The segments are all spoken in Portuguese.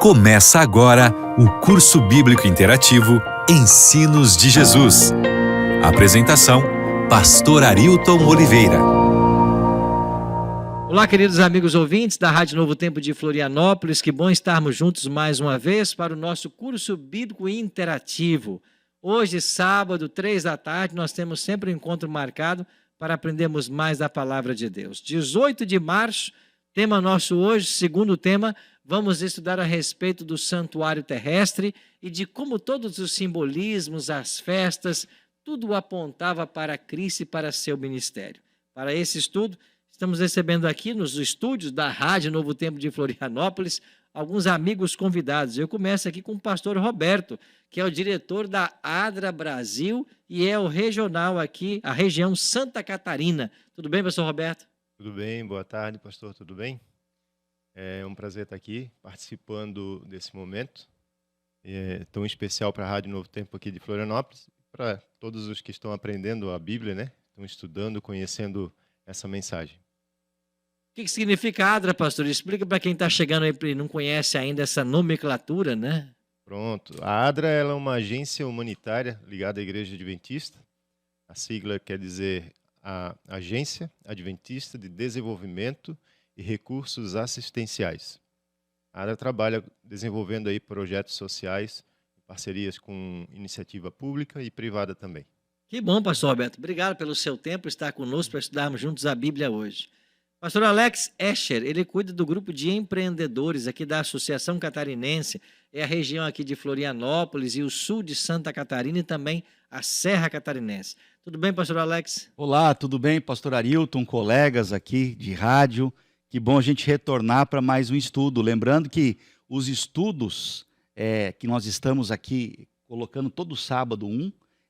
Começa agora o curso bíblico interativo Ensinos de Jesus. Apresentação, Pastor Arilton Oliveira. Olá, queridos amigos ouvintes da Rádio Novo Tempo de Florianópolis. Que bom estarmos juntos mais uma vez para o nosso curso bíblico interativo. Hoje, sábado, 3 da tarde, nós temos sempre um encontro marcado para aprendermos mais da Palavra de Deus. 18 de março, tema nosso hoje, segundo tema, vamos estudar a respeito do santuário terrestre e de como todos os simbolismos, as festas, tudo apontava para Cristo e para seu ministério. Para esse estudo, estamos recebendo aqui nos estúdios da Rádio Novo Tempo de Florianópolis alguns amigos convidados. Eu começo aqui com o pastor Roberto, que é o diretor da ADRA Brasil e é o regional aqui, a região Santa Catarina. Tudo bem, pastor Roberto? Tudo bem, boa tarde, pastor, tudo bem? É um prazer estar aqui, participando desse momento tão especial para a Rádio Novo Tempo aqui de Florianópolis, para todos os que estão aprendendo a Bíblia, né? Estão estudando, conhecendo essa mensagem. O que significa ADRA, pastor? Explica para quem está chegando aí e não conhece ainda essa nomenclatura, né? Pronto, a ADRA ela é uma agência humanitária ligada à Igreja Adventista. A sigla quer dizer a Agência Adventista de Desenvolvimento e Recursos Assistenciais. A ADRA trabalha desenvolvendo aí projetos sociais, parcerias com iniciativa pública e privada também. Que bom, pastor Roberto. Obrigado pelo seu tempo, estar conosco para estudarmos juntos a Bíblia hoje. Pastor Alex Escher, ele cuida do grupo de empreendedores aqui da Associação Catarinense, é a região aqui de Florianópolis e o sul de Santa Catarina e também a Serra Catarinense. Tudo bem, pastor Alex? Olá, tudo bem, pastor Arilton, colegas aqui de rádio. Que bom a gente retornar para mais um estudo. Lembrando que os estudos que nós estamos aqui colocando todo sábado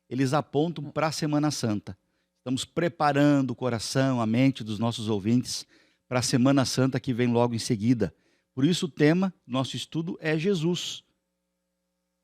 eles apontam para a Semana Santa. Estamos preparando o coração, a mente dos nossos ouvintes para a Semana Santa que vem logo em seguida. Por isso o tema do nosso estudo é Jesus.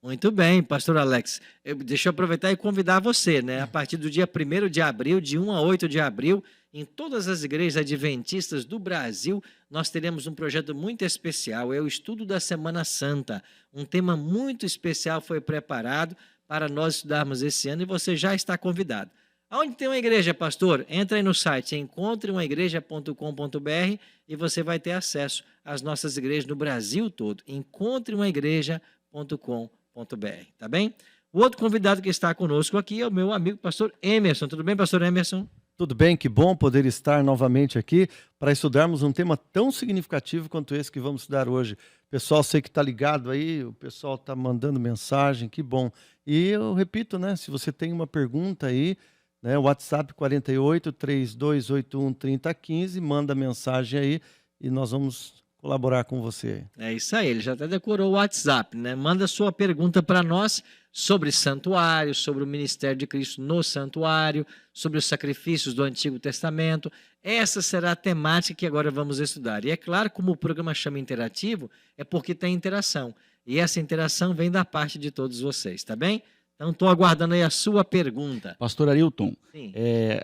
Muito bem, pastor Alex. Deixa eu aproveitar e convidar você, né? A partir do dia 1º de abril, de 1 a 8 de abril, em todas as igrejas adventistas do Brasil, nós teremos um projeto muito especial, é o estudo da Semana Santa. Um tema muito especial foi preparado para nós estudarmos esse ano e você já está convidado. Aonde tem uma igreja, pastor? Entra aí no site encontreumaigreja.com.br e você vai ter acesso às nossas igrejas no Brasil todo. encontreumaigreja.com.br, tá bem? O outro convidado que está conosco aqui é o meu amigo pastor Emerson. Tudo bem, pastor Emerson? Tudo bem, que bom poder estar novamente aqui para estudarmos um tema tão significativo quanto esse que vamos estudar hoje. Pessoal, sei que está ligado aí, o pessoal está mandando mensagem, que bom. E eu repito, né, se você tem uma pergunta aí, né, WhatsApp 48-3281-3015, manda mensagem aí e nós vamos colaborar com você. É isso aí, ele já até decorou o WhatsApp, né? Manda sua pergunta para nós sobre santuário, sobre o ministério de Cristo no santuário, sobre os sacrifícios do Antigo Testamento. Essa será a temática que agora vamos estudar. E é claro, como o programa chama interativo, é porque tem interação. E essa interação vem da parte de todos vocês, tá bem? Então, estou aguardando aí a sua pergunta. Pastor Arilton, Sim. É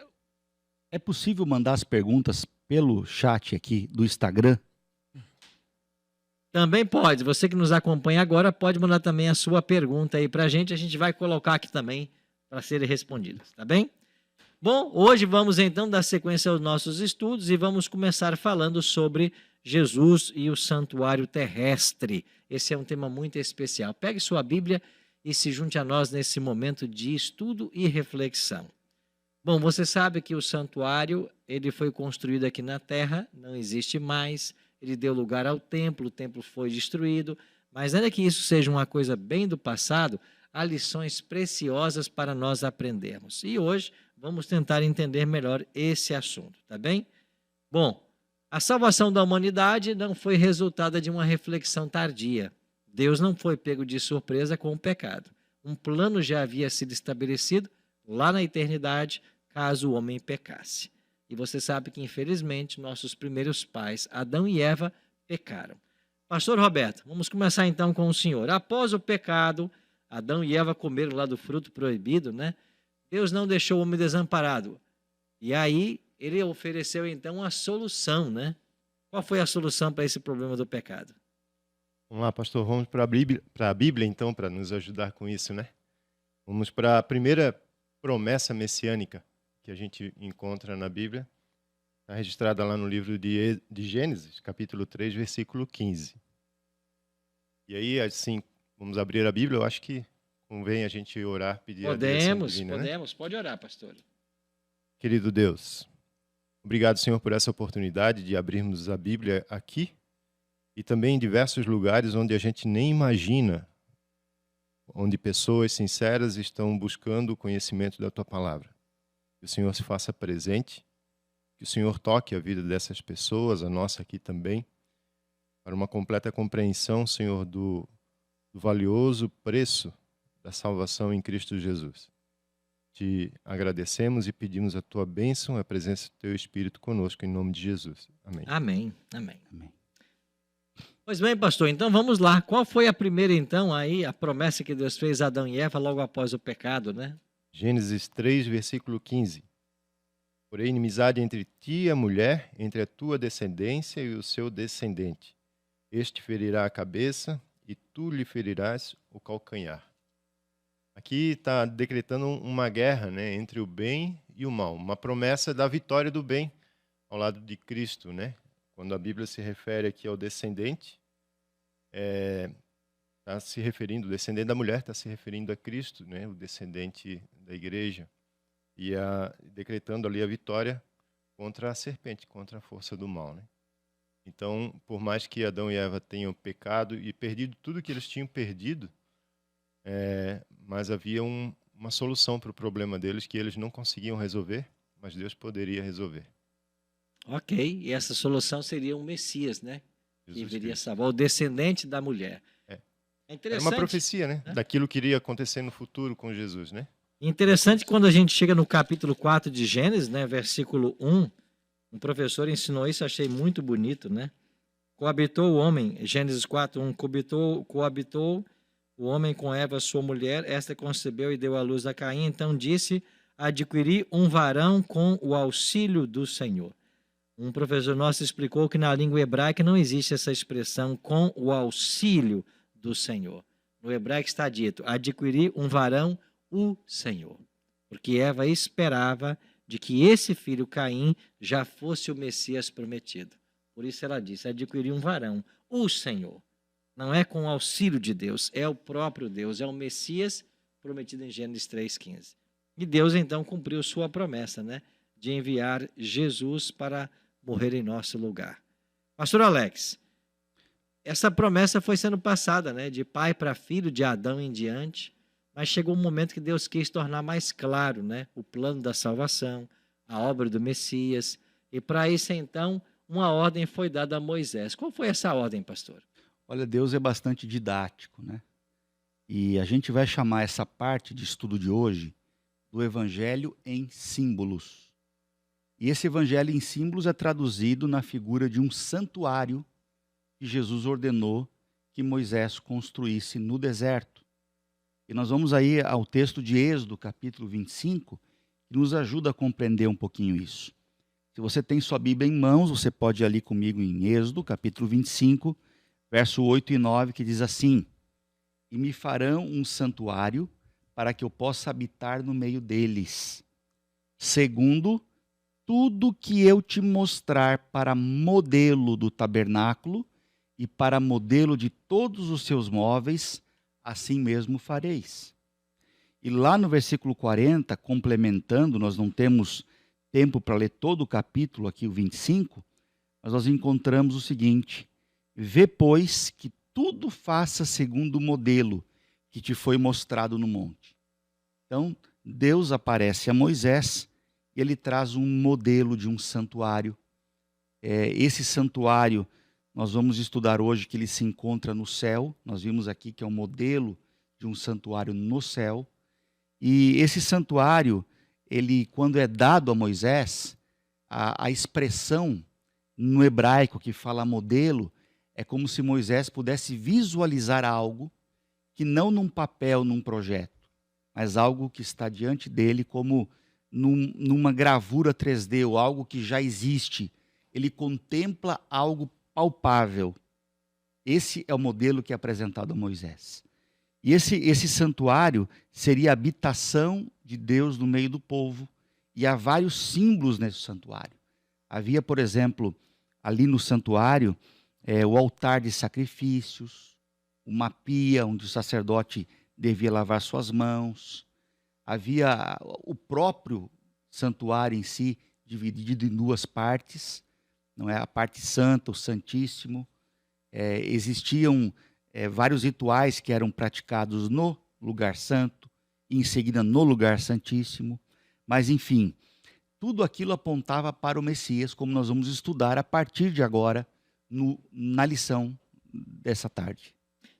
possível mandar as perguntas pelo chat aqui do Instagram? Também pode. Você que nos acompanha agora pode mandar também a sua pergunta aí para a gente vai colocar aqui também para serem respondidas, tá bem? Bom, hoje vamos então dar sequência aos nossos estudos e vamos começar falando sobre Jesus e o santuário terrestre. Esse é um tema muito especial. Pegue sua Bíblia e se junte a nós nesse momento de estudo e reflexão. Bom, você sabe que o santuário ele foi construído aqui na terra, não existe mais. Ele deu lugar ao templo, o templo foi destruído, mas ainda que isso seja uma coisa bem do passado, há lições preciosas para nós aprendermos. E hoje vamos tentar entender melhor esse assunto, tá bem? Bom, a salvação da humanidade não foi resultado de uma reflexão tardia. Deus não foi pego de surpresa com o pecado. Um plano já havia sido estabelecido lá na eternidade, caso o homem pecasse. E você sabe que, infelizmente, nossos primeiros pais, Adão e Eva, pecaram. Pastor Roberto, vamos começar então com o senhor. Após o pecado, Adão e Eva comeram lá do fruto proibido, né? Deus não deixou o homem desamparado. E aí, ele ofereceu então a solução, né? Qual foi a solução para esse problema do pecado? Vamos lá, pastor, vamos para a Bíblia, então, para nos ajudar com isso, né? Vamos para a primeira promessa messiânica que a gente encontra na Bíblia. Está registrada lá no livro de Gênesis, capítulo 3, versículo 15. E aí, assim, vamos abrir a Bíblia, eu acho que convém a gente orar, pedir a direção divina, né? Podemos, pode orar, pastor. Querido Deus, obrigado, Senhor, por essa oportunidade de abrirmos a Bíblia aqui e também em diversos lugares onde a gente nem imagina, onde pessoas sinceras estão buscando o conhecimento da Tua Palavra. Que o Senhor se faça presente, que o Senhor toque a vida dessas pessoas, a nossa aqui também, para uma completa compreensão, Senhor, do valioso preço da salvação em Cristo Jesus. Te agradecemos e pedimos a Tua bênção, a presença do Teu Espírito conosco, em nome de Jesus. Amém. Amém, amém. Amém. Pois bem, pastor, então vamos lá. Qual foi a primeira, então, aí, a promessa que Deus fez a Adão e Eva logo após o pecado, né? Gênesis 3, versículo 15. Porém, inimizade entre ti e a mulher, entre a tua descendência e o seu descendente. Este ferirá a cabeça e tu lhe ferirás o calcanhar. Aqui está decretando uma guerra, né, entre o bem e o mal. Uma promessa da vitória do bem ao lado de Cristo, né? Quando a Bíblia se refere aqui ao descendente, está se referindo, o descendente da mulher está se referindo a Cristo, né, o descendente da igreja, e decretando ali a vitória contra a serpente, contra a força do mal, né? Então, por mais que Adão e Eva tenham pecado e perdido tudo que eles tinham perdido, mas havia uma solução para o problema deles que eles não conseguiam resolver, mas Deus poderia resolver. Ok, e essa solução seria um Messias, né? Que Jesus viria Cristo. salvar o descendente da mulher. É. É Era interessante. uma profecia, né? Daquilo que iria acontecer no futuro com Jesus, né? Interessante quando a gente chega no capítulo 4 de Gênesis, né, versículo 1, um professor ensinou isso, achei muito bonito, né? Coabitou o homem, Gênesis 4, 1, coabitou o homem com Eva, sua mulher, esta concebeu e deu à luz a Caim, então disse, adquiri um varão com o auxílio do Senhor. Um professor nosso explicou que na língua hebraica não existe essa expressão com o auxílio do Senhor. No hebraico está dito, adquirir um varão, o Senhor. Porque Eva esperava de que esse filho Caim já fosse o Messias prometido. Por isso ela disse, adquirir um varão, o Senhor. Não é com o auxílio de Deus, é o próprio Deus, é o Messias prometido em Gênesis 3,15. E Deus então cumpriu sua promessa, né, de enviar Jesus para morrer em nosso lugar. Pastor Alex, essa promessa foi sendo passada, né, de pai para filho, de Adão em diante, mas chegou um momento que Deus quis tornar mais claro, né, o plano da salvação, a obra do Messias, e para isso então uma ordem foi dada a Moisés. Qual foi essa ordem, pastor? Olha, Deus é bastante didático, né? E a gente vai chamar essa parte de estudo de hoje do Evangelho em símbolos. E esse Evangelho em símbolos é traduzido na figura de um santuário que Jesus ordenou que Moisés construísse no deserto. E nós vamos aí ao texto de Êxodo, capítulo 25, que nos ajuda a compreender um pouquinho isso. Se você tem sua Bíblia em mãos, você pode ir ali comigo em Êxodo, capítulo 25, verso 8 e 9, que diz assim, e me farão um santuário para que eu possa habitar no meio deles, segundo tudo que eu te mostrar para modelo do tabernáculo e para modelo de todos os seus móveis, assim mesmo fareis. E lá no versículo 40, complementando, nós não temos tempo para ler todo o capítulo aqui, o 25, mas nós encontramos o seguinte, vê, pois, que tudo faça segundo o modelo que te foi mostrado no monte. Então, Deus aparece a Moisés e ele traz um modelo de um santuário. Esse santuário, nós vamos estudar hoje que ele se encontra no céu. Nós vimos aqui que é um modelo de um santuário no céu. E esse santuário, ele, quando é dado a Moisés, a expressão no hebraico que fala modelo, é como se Moisés pudesse visualizar algo que não num papel, num projeto, mas algo que está diante dele como numa gravura 3D, ou algo que já existe. Ele contempla algo palpável. Esse é o modelo que é apresentado a Moisés. E esse santuário seria a habitação de Deus no meio do povo. E há vários símbolos nesse santuário. Havia, por exemplo, ali no santuário, o altar de sacrifícios, uma pia onde o sacerdote devia lavar suas mãos. Havia o próprio santuário em si, dividido em duas partes, não é? A parte santa, o Santíssimo. Existiam vários rituais que eram praticados no lugar santo, e em seguida no lugar santíssimo. Mas, enfim, tudo aquilo apontava para o Messias, como nós vamos estudar a partir de agora, na lição dessa tarde.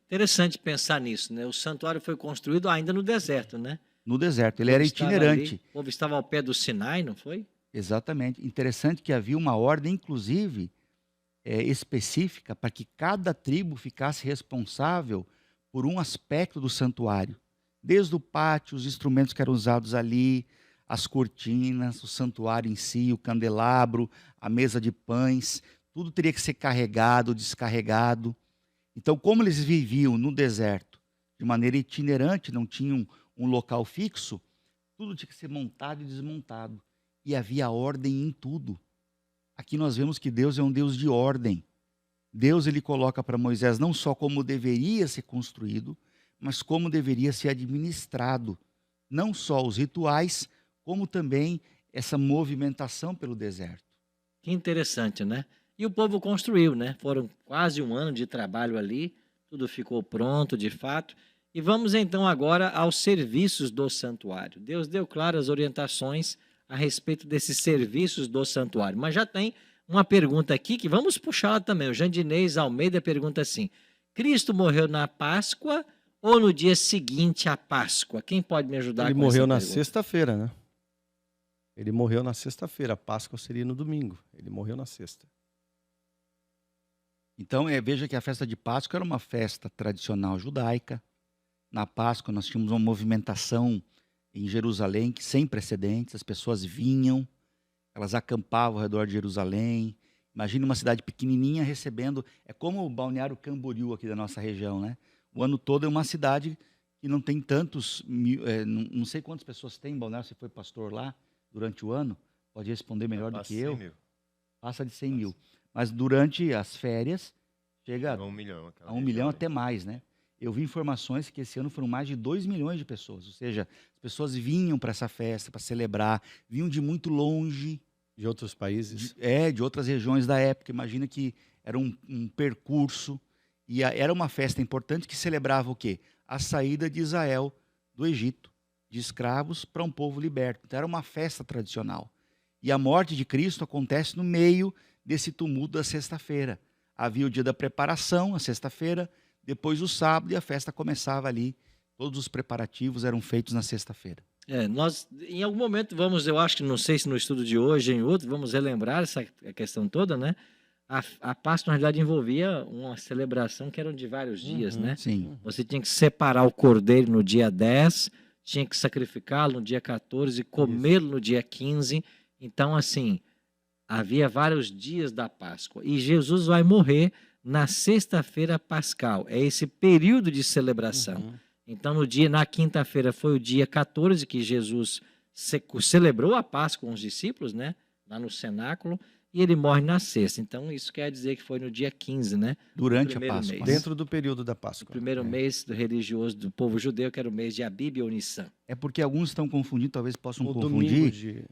Interessante pensar nisso, né? O santuário foi construído ainda no deserto, né? No deserto, ele era itinerante. O povo estava ao pé do Sinai, não foi? Exatamente. Interessante que havia uma ordem, inclusive, específica, para que cada tribo ficasse responsável por um aspecto do santuário. Desde o pátio, os instrumentos que eram usados ali, as cortinas, o santuário em si, o candelabro, a mesa de pães, tudo teria que ser carregado, descarregado. Então, como eles viviam no deserto, de maneira itinerante, não tinham um local fixo, tudo tinha que ser montado e desmontado. E havia ordem em tudo. Aqui nós vemos que Deus é um Deus de ordem. Deus ele coloca para Moisés não só como deveria ser construído, mas como deveria ser administrado. Não só os rituais, como também essa movimentação pelo deserto. Que interessante, né? E o povo construiu, né? Foram quase um ano de trabalho ali, tudo ficou pronto de fato. E vamos então agora aos serviços do santuário. Deus deu claras orientações a respeito desses serviços do santuário. Mas já tem uma pergunta aqui que vamos puxar também. O Jandinês Almeida pergunta assim: Cristo morreu na Páscoa ou no dia seguinte à Páscoa? Quem pode me ajudar Ele com essa morreu na pergunta? sexta-feira, né? Ele morreu na sexta-feira. A Páscoa seria no domingo. Ele morreu na sexta. Então, veja que a festa de Páscoa era uma festa tradicional judaica. Na Páscoa nós tínhamos uma movimentação em Jerusalém que sem precedentes. As pessoas vinham, elas acampavam ao redor de Jerusalém. Imagine uma cidade pequenininha recebendo... É como o Balneário Camboriú aqui da nossa região, né? O ano todo é uma cidade que não tem tantos... não sei quantas pessoas tem em Balneário. Você foi pastor lá durante o ano? Pode responder melhor do que eu. 100 mil. Passa de 100 mil. Mas durante as férias chega A 1 milhão. a 1 milhão até mais, né? Eu vi informações que esse ano foram mais de 2 milhões de pessoas. Ou seja, as pessoas vinham para essa festa, para celebrar, vinham de muito longe. De outros países. De outras regiões da época. Imagina que era um percurso. E era uma festa importante que celebrava o quê? A saída de Israel do Egito, de escravos para um povo liberto. Então era uma festa tradicional. E a morte de Cristo acontece no meio desse tumulto da sexta-feira. Havia o dia da preparação, a sexta-feira, depois o sábado, e a festa começava ali. Todos os preparativos eram feitos na sexta-feira. Nós, em algum momento, eu acho que não sei se no estudo de hoje ou em outro, vamos relembrar essa questão toda, né? A Páscoa, na realidade, envolvia uma celebração que era de vários dias, né? Sim. Você tinha que separar o cordeiro no dia 10, tinha que sacrificá-lo no dia 14 e comê-lo no dia 15. Então, assim, havia vários dias da Páscoa. E Jesus vai morrer na sexta-feira pascal. É esse período de celebração. Então, na quinta-feira foi o dia 14 que Jesus celebrou a Páscoa com os discípulos, né? Lá no cenáculo. E ele morre na sexta. Então, isso quer dizer que foi no dia 15, né? Durante a Páscoa. Mês. Dentro do período da Páscoa. O primeiro mês do religioso do povo judeu, que era o mês de Abib ou Nissan. É porque alguns estão confundindo, talvez possam O confundir.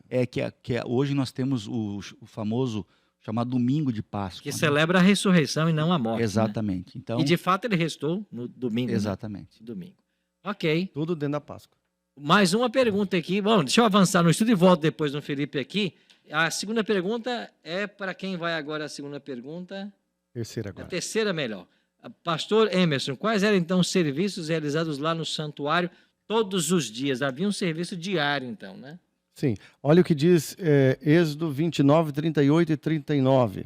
Hoje nós temos o famoso chamado Domingo de Páscoa. Que celebra a ressurreição e não a morte. Exatamente. Né? Então, E de fato ele restou no domingo. exatamente. Né? Domingo. Ok. Tudo dentro da Páscoa. Mais uma pergunta aqui. Bom, deixa eu avançar no estudo e volto depois no Felipe aqui. A segunda pergunta é para quem vai agora a segunda pergunta? Terceira A agora. terceira melhor. Pastor Emerson, quais eram então os serviços realizados lá no santuário todos os dias? Havia um serviço diário então, né? Sim. Olha o que diz Êxodo 29, 38 e 39.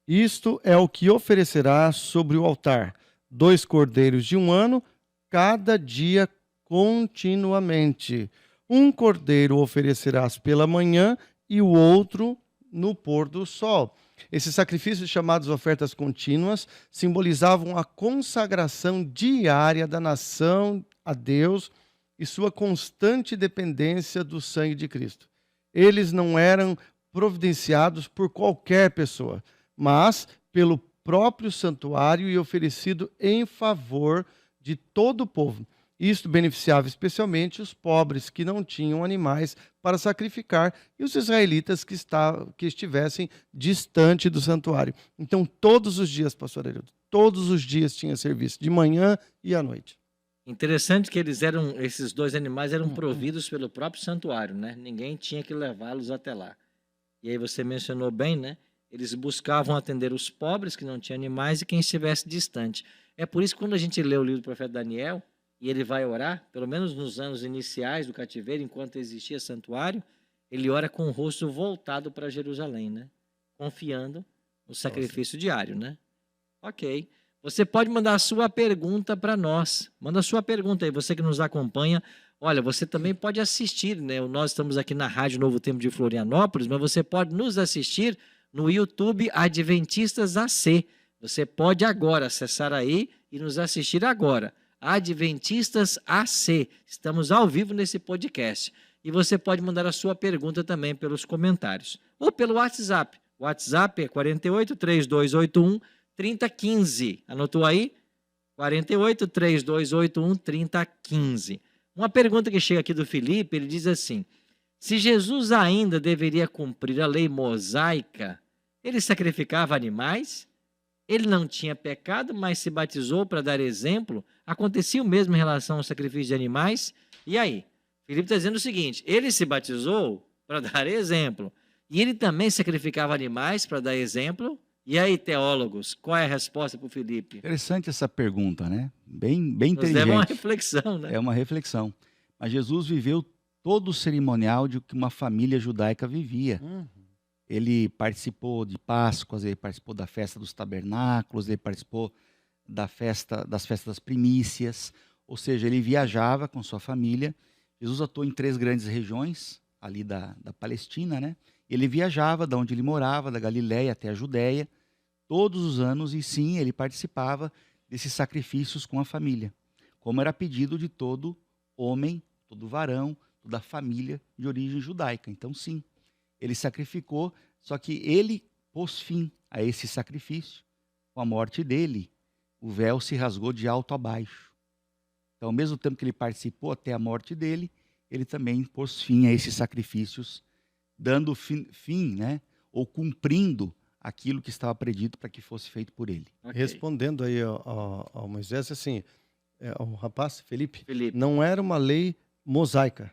Isto é o que oferecerás sobre o altar: 2 cordeiros de 1 ano, cada dia continuamente. 1 cordeiro oferecerás pela manhã e o outro no pôr do sol. Esses sacrifícios, chamados ofertas contínuas, simbolizavam a consagração diária da nação a Deus e sua constante dependência do sangue de Cristo. Eles não eram providenciados por qualquer pessoa, mas pelo próprio santuário e oferecido em favor de todo o povo. Isto beneficiava especialmente os pobres que não tinham animais para sacrificar e os israelitas que estivessem distante do santuário. Então, todos os dias, pastor Arildo, todos os dias tinha serviço, de manhã e à noite. Interessante que esses dois animais eram providos pelo próprio santuário, né? Ninguém tinha que levá-los até lá. E aí você mencionou bem, né? Eles buscavam atender os pobres que não tinham animais e quem estivesse distante. É por isso que quando a gente lê o livro do profeta Daniel, e ele vai orar, pelo menos nos anos iniciais do cativeiro, enquanto existia santuário, ele ora com o rosto voltado para Jerusalém, né? Confiando no sacrifício diário, né? Ok. Você pode mandar a sua pergunta para nós. Manda a sua pergunta aí, você que nos acompanha. Olha, você também pode assistir, né? Nós estamos aqui na Rádio Novo Tempo de Florianópolis, mas você pode nos assistir no YouTube Adventistas AC. Você pode agora acessar aí e nos assistir agora. Adventistas AC. Estamos ao vivo nesse podcast. E você pode mandar a sua pergunta também pelos comentários. Ou pelo WhatsApp. O WhatsApp é 48 3281 3015. Anotou aí? 48 3281 3015. Uma pergunta que chega aqui do Felipe, ele diz assim: se Jesus ainda deveria cumprir a lei mosaica, ele sacrificava animais? Ele não tinha pecado, mas se batizou para dar exemplo? Acontecia o mesmo em relação ao sacrifício de animais? E aí? Filipe está dizendo o seguinte: ele se batizou para dar exemplo. E ele também sacrificava animais para dar exemplo? E aí, teólogos, qual é a resposta para o Filipe? Interessante essa pergunta, né? Bem Nos inteligente. leva a uma reflexão, né? É uma reflexão. Mas Jesus viveu todo o cerimonial de que uma família judaica vivia. Ele participou de Páscoas, ele participou da festa dos tabernáculos, ele participou das festas das primícias, ou seja, ele viajava com sua família. Jesus atuou em 3 grandes regiões, ali da Palestina, né? Ele viajava de onde ele morava, da Galiléia até a Judéia, todos os anos, e sim, ele participava desses sacrifícios com a família, como era pedido de todo homem, todo varão, toda família de origem judaica. Então, sim, ele sacrificou, só que ele pôs fim a esse sacrifício. Com a morte dele, o véu se rasgou de alto a baixo. Então, ao mesmo tempo que ele participou até a morte dele, ele também pôs fim a esses sacrifícios, dando fim, né, ou cumprindo aquilo que estava predito para que fosse feito por ele. Ok. Respondendo aí ao Moisés, assim, o rapaz, Felipe, Felipe. não era uma lei mosaica.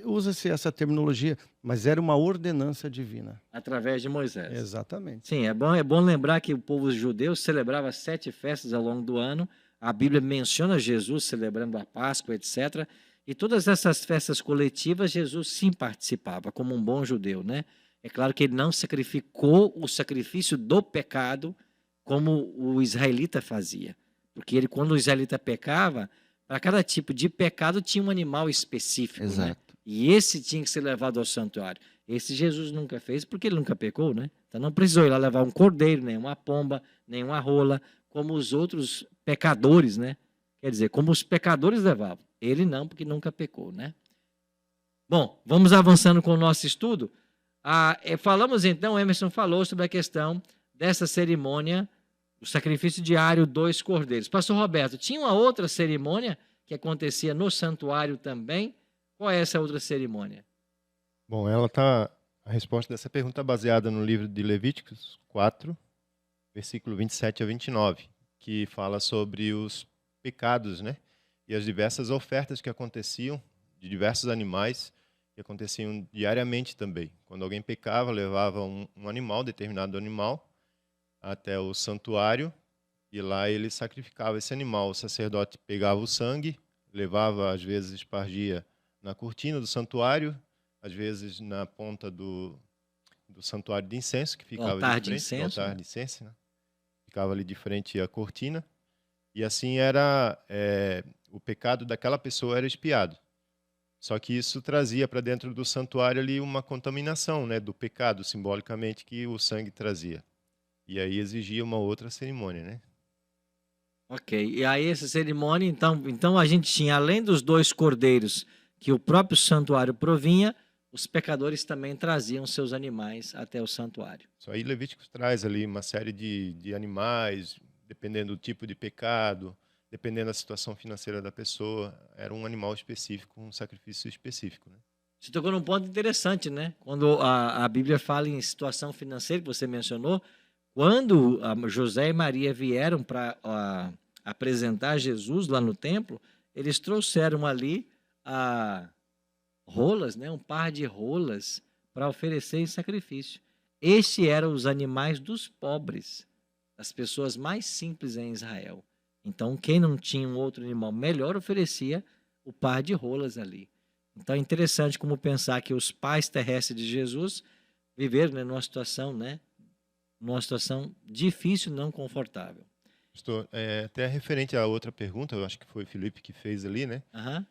Usa-se essa terminologia, mas era uma ordenança divina. Através de Moisés. Exatamente. Sim, é bom lembrar que o povo judeu celebrava 7 festas ao longo do ano. A Bíblia menciona Jesus celebrando a Páscoa, etc. E todas essas festas coletivas, Jesus sim participava, como um bom judeu, né? É claro que ele não sacrificou o sacrifício do pecado como o israelita fazia. Porque quando o israelita pecava, para cada tipo de pecado tinha um animal específico. Exato. Né? E esse tinha que ser levado ao santuário. Esse Jesus nunca fez porque ele nunca pecou, né? Então não precisou ir lá levar um cordeiro, nem uma pomba, nem uma rola, como os outros pecadores, né? Quer dizer, como os pecadores levavam. Ele não, porque nunca pecou, né? Bom, vamos avançando com o nosso estudo. Falamos então, Emerson falou sobre a questão dessa cerimônia, o sacrifício diário, 2 cordeiros. Pastor Roberto, tinha uma outra cerimônia que acontecia no santuário também? Qual é essa outra cerimônia? Bom, a resposta dessa pergunta é baseada no livro de Levíticos 4, versículo 27 a 29, que fala sobre os pecados, né? E as diversas ofertas que aconteciam, de diversos animais, que aconteciam diariamente também. Quando alguém pecava, levava um animal, determinado animal, até o santuário, e lá ele sacrificava esse animal. O sacerdote pegava o sangue, levava, às vezes, espargia na cortina do santuário, às vezes na ponta do santuário de incenso, que ficava altar de frente, de incenso, altar né? de incenso, né? Ficava ali de frente à cortina, e assim era o pecado daquela pessoa era expiado. Só que isso trazia para dentro do santuário ali uma contaminação, né, do pecado, simbolicamente, que o sangue trazia. E aí exigia uma outra cerimônia, né? Ok. E aí essa cerimônia, então a gente tinha, além dos 2 cordeiros que o próprio santuário provinha, os pecadores também traziam seus animais até o santuário. Só aí Levíticos traz ali uma série de animais, dependendo do tipo de pecado, dependendo da situação financeira da pessoa, era um animal específico, um sacrifício específico, né? Você tocou num ponto interessante, né? Quando a Bíblia fala em situação financeira, que você mencionou, quando José e Maria vieram para apresentar Jesus lá no templo, eles trouxeram ali rolas, né? Um par de rolas para oferecer em sacrifício. Estes eram os animais dos pobres, das pessoas mais simples em Israel. Então, quem não tinha um outro animal melhor oferecia o par de rolas ali. Então é interessante como pensar que os pais terrestres de Jesus viveram, né, numa situação difícil, não confortável. Pastor, até referente à outra pergunta, eu acho que foi o Felipe que fez ali, né? Aham.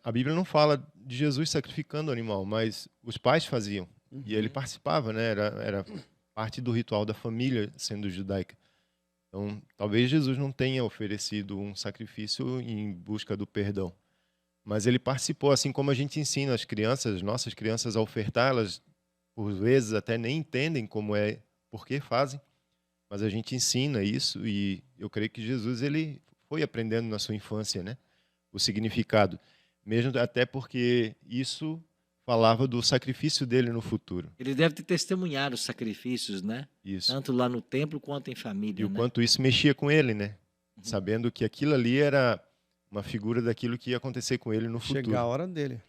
A Bíblia não fala de Jesus sacrificando o animal, mas os pais faziam. E ele participava, né? Era parte do ritual da família, sendo judaica. Então, talvez Jesus não tenha oferecido um sacrifício em busca do perdão. Mas ele participou, assim como a gente ensina as crianças, nossas crianças a ofertar, elas por vezes até nem entendem como é, por que fazem, mas a gente ensina isso e eu creio que Jesus ele foi aprendendo na sua infância, né, o significado, mesmo até porque isso falava do sacrifício dele no futuro. Ele deve ter testemunhado os sacrifícios, né? Isso. Tanto lá no templo quanto em E família, o né? quanto isso mexia com ele, né? Sabendo que aquilo ali era uma figura daquilo que ia acontecer com ele no futuro. Chegar a hora dele.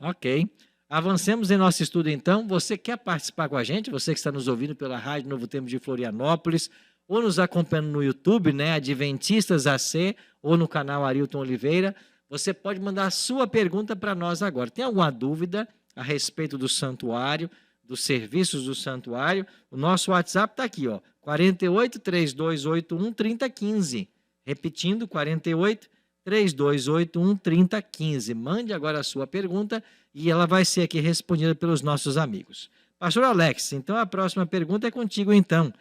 Ok. Avancemos em nosso estudo, então. Você quer participar com a gente? Você que está nos ouvindo pela Rádio Novo Tempo de Florianópolis, ou nos acompanhando no YouTube, né, Adventistas AC, ou no canal Arilton Oliveira, você pode mandar a sua pergunta para nós agora. Tem alguma dúvida a respeito do santuário, dos serviços do santuário? O nosso WhatsApp está aqui, ó, 48 3281 3015. Repetindo, 48 3281 3015. Mande agora a sua pergunta e ela vai ser aqui respondida pelos nossos amigos. Pastor Alex, então a próxima pergunta é contigo, então.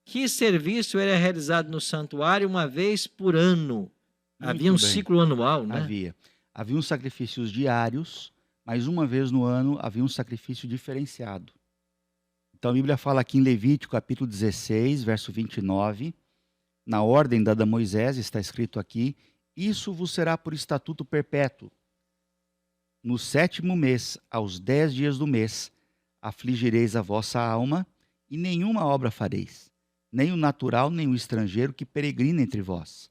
Que serviço era realizado no santuário uma vez por ano? Havia um Muito bem. ciclo anual, né? Havia uns sacrifícios diários, mas uma vez no ano havia um sacrifício diferenciado. Então a Bíblia fala aqui em Levítico, capítulo 16, verso 29, na ordem dada a Moisés, está escrito aqui: isso vos será por estatuto perpétuo. No 7º mês, aos 10 dias do mês, afligireis a vossa alma, e nenhuma obra fareis, nem o natural, nem o estrangeiro que peregrina entre vós.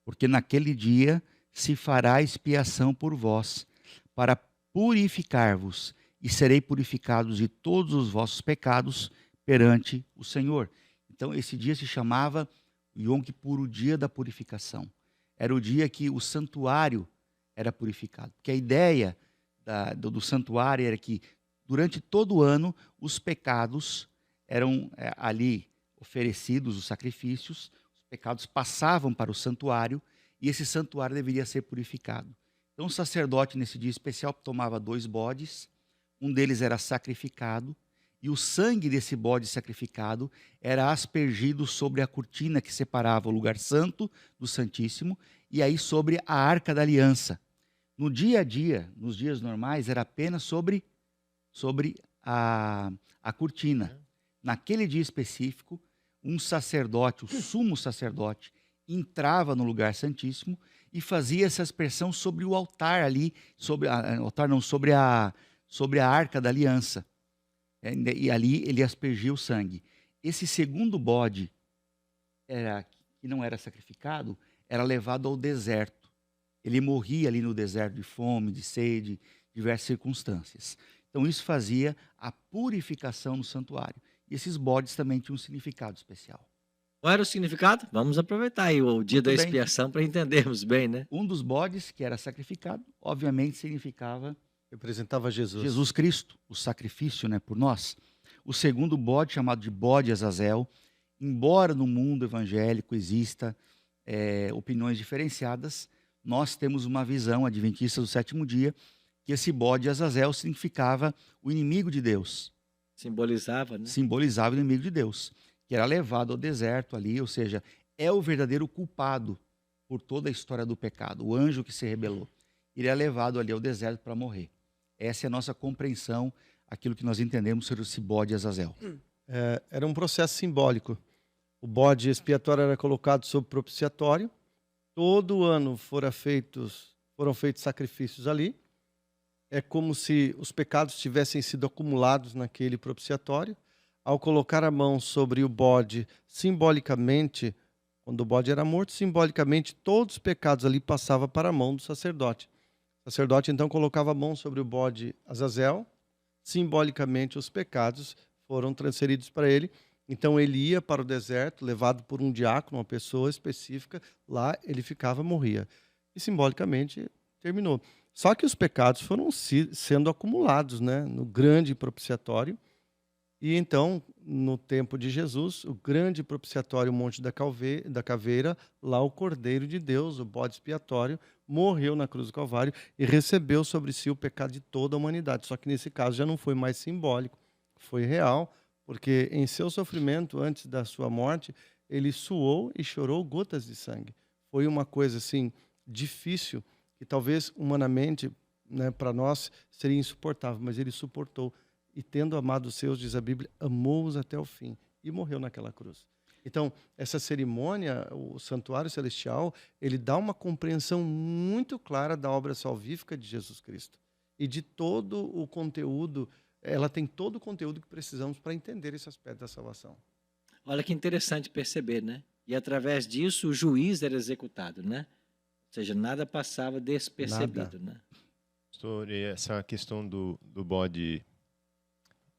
Porque naquele dia se fará expiação por vós, para purificar-vos, e serei purificados de todos os vossos pecados perante o Senhor. Então esse dia se chamava Yom Kippur, o dia da purificação. Era o dia que o santuário era purificado. Porque a ideia do santuário era que durante todo o ano os pecados eram ali oferecidos, os sacrifícios, os pecados passavam para o santuário e esse santuário deveria ser purificado. Então o sacerdote nesse dia especial tomava 2 bodes, um deles era sacrificado e o sangue desse bode sacrificado era aspergido sobre a cortina que separava o lugar santo do Santíssimo e aí sobre a Arca da Aliança. No dia a dia, nos dias normais, era apenas sobre a cortina. Naquele dia específico, um sacerdote, o sumo sacerdote, entrava no lugar santíssimo e fazia essa aspersão sobre o altar ali, sobre a Arca da Aliança. E ali ele aspergia o sangue. Esse segundo bode, que não era sacrificado, era levado ao deserto. Ele morria ali no deserto de fome, de sede, diversas circunstâncias. Então isso fazia a purificação no santuário. E esses bodes também tinham um significado especial. Qual era o significado? Vamos aproveitar aí o dia da expiação para entendermos bem, né? Um dos bodes que era sacrificado, obviamente significava... Representava Jesus. Jesus Cristo, o sacrifício, né, por nós. O segundo bode, chamado de bode Azazel, embora no mundo evangélico exista opiniões diferenciadas, nós temos uma visão adventista do 7º dia, que esse bode Azazel significava o inimigo de Deus. Simbolizava, né? Simbolizava o inimigo de Deus, que era levado ao deserto ali, ou seja, é o verdadeiro culpado por toda a história do pecado, o anjo que se rebelou. Ele é levado ali ao deserto para morrer. Essa é a nossa compreensão, aquilo que nós entendemos ser esse bode Azazel. Era um processo simbólico. O bode expiatório era colocado sob propiciatório. Todo ano foram feitos sacrifícios ali. É como se os pecados tivessem sido acumulados naquele propiciatório. Ao colocar a mão sobre o bode, simbolicamente, quando o bode era morto, simbolicamente todos os pecados ali passavam para a mão do sacerdote. O sacerdote então colocava a mão sobre o bode Azazel, simbolicamente os pecados foram transferidos para ele. Então ele ia para o deserto, levado por um diácono, uma pessoa específica, lá ele ficava, morria. E simbolicamente terminou. Só que os pecados foram sendo acumulados, né, no grande propiciatório. E então, no tempo de Jesus, o grande propiciatório, o Monte da Caveira, lá o Cordeiro de Deus, o bode expiatório, morreu na cruz do Calvário e recebeu sobre si o pecado de toda a humanidade. Só que nesse caso já não foi mais simbólico, foi real, porque em seu sofrimento, antes da sua morte, ele suou e chorou gotas de sangue. Foi uma coisa assim difícil, que talvez humanamente, né, para nós seria insuportável, mas ele suportou. E tendo amado os seus, diz a Bíblia, amou-os até o fim e morreu naquela cruz. Então, essa cerimônia, o Santuário Celestial, ele dá uma compreensão muito clara da obra salvífica de Jesus Cristo. E de todo o conteúdo, ela tem todo o conteúdo que precisamos para entender esse aspecto da salvação. Olha que interessante perceber, né? E através disso o juiz era executado, né? Ou seja, nada passava despercebido, né? Pastor, e essa questão do bode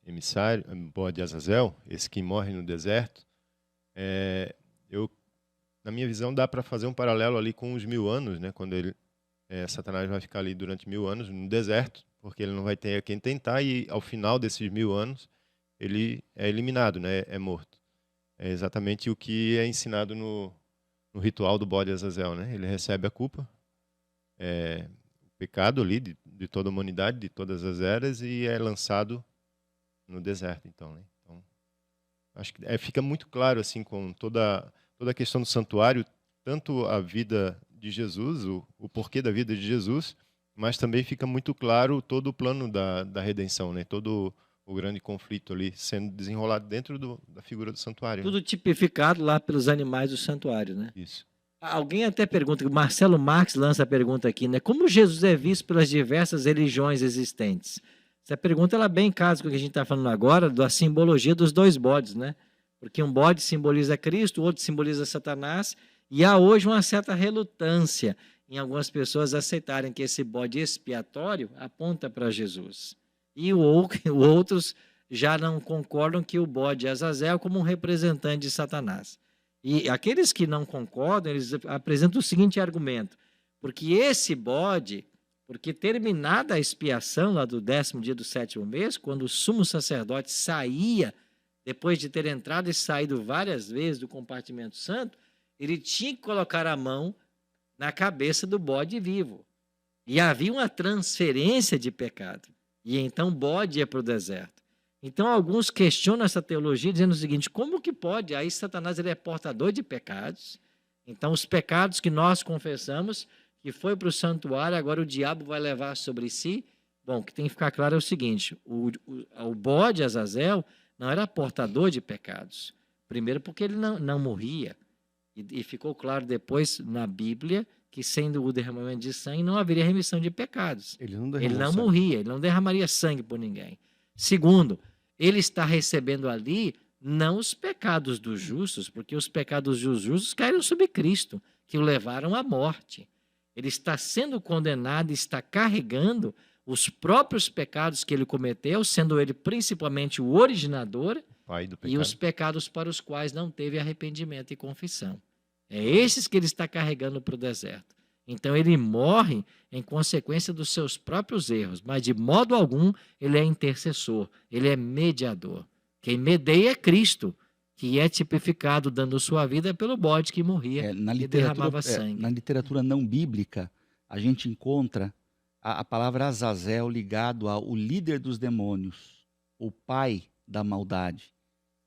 emissário, bode Azazel, esse que morre no deserto, na minha visão dá para fazer um paralelo ali com os 1000 anos, né? Quando Satanás vai ficar ali durante 1000 anos no deserto, porque ele não vai ter quem tentar, e ao final desses 1000 anos ele é eliminado, né? É morto. É exatamente o que é ensinado no ritual do bode Azazel, né? Ele recebe a culpa, o pecado ali de toda a humanidade, de todas as eras, e é lançado no deserto, então, né? Então, acho que fica muito claro assim com toda a questão do santuário, tanto a vida de Jesus, o porquê da vida de Jesus, mas também fica muito claro todo o plano da redenção, né? Todo o grande conflito ali sendo desenrolado dentro da figura do santuário. Tudo tipificado lá pelos animais do santuário, né? Isso. Alguém até pergunta, o Marcelo Marques lança a pergunta aqui, né? Como Jesus é visto pelas diversas religiões existentes? Essa pergunta ela bem casa com o que a gente está falando agora, da simbologia dos dois bodes, né? Porque um bode simboliza Cristo, o outro simboliza Satanás, e há hoje uma certa relutância em algumas pessoas aceitarem que esse bode expiatório aponta para Jesus. E outros já não concordam que o bode Azazel é como um representante de Satanás. E aqueles que não concordam, eles apresentam o seguinte argumento, porque terminada a expiação lá do 10º dia do 7º mês, quando o sumo sacerdote saía, depois de ter entrado e saído várias vezes do compartimento santo, ele tinha que colocar a mão na cabeça do bode vivo. E havia uma transferência de pecado. E então o bode ia para o deserto. Então alguns questionam essa teologia dizendo o seguinte, como que pode? Aí Satanás ele é portador de pecados. Então os pecados que nós confessamos, que foi para o santuário, agora o diabo vai levar sobre si. Bom, o que tem que ficar claro é o seguinte, o bode Azazel não era portador de pecados. Primeiro porque ele não morria. E ficou claro depois na Bíblia que sendo o derramamento de sangue não haveria remissão de pecados. Ele não morria, ele não derramaria sangue por ninguém. Segundo, ele está recebendo ali não os pecados dos justos, porque os pecados dos justos caíram sobre Cristo, que o levaram à morte. Ele está sendo condenado e está carregando os próprios pecados que ele cometeu, sendo ele principalmente o originador, e os pecados para os quais não teve arrependimento e confissão. É esses que ele está carregando para o deserto. Então ele morre em consequência dos seus próprios erros, mas de modo algum ele é intercessor, ele é mediador. Quem medeia é Cristo, que é tipificado dando sua vida pelo bode que morria e derramava sangue. Na literatura não bíblica, a gente encontra a palavra Azazel ligado ao líder dos demônios, o pai da maldade,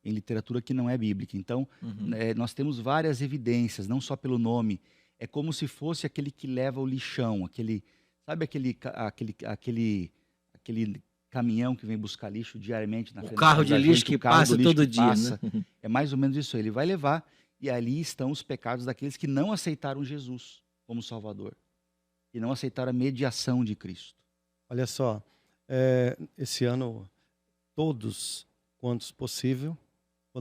em literatura que não é bíblica. Então, Uhum. nós temos várias evidências, não só pelo nome. É como se fosse aquele que leva o lixão, sabe aquele caminhão que vem buscar lixo diariamente na O frente carro da de casa da lixo gente, que o carro do passa lixo todo que dia, passa. né? É mais ou menos isso aí. Ele vai levar, e ali estão os pecados daqueles que não aceitaram Jesus como Salvador, que não aceitaram a mediação de Cristo. Olha só, esse ano todos, quanto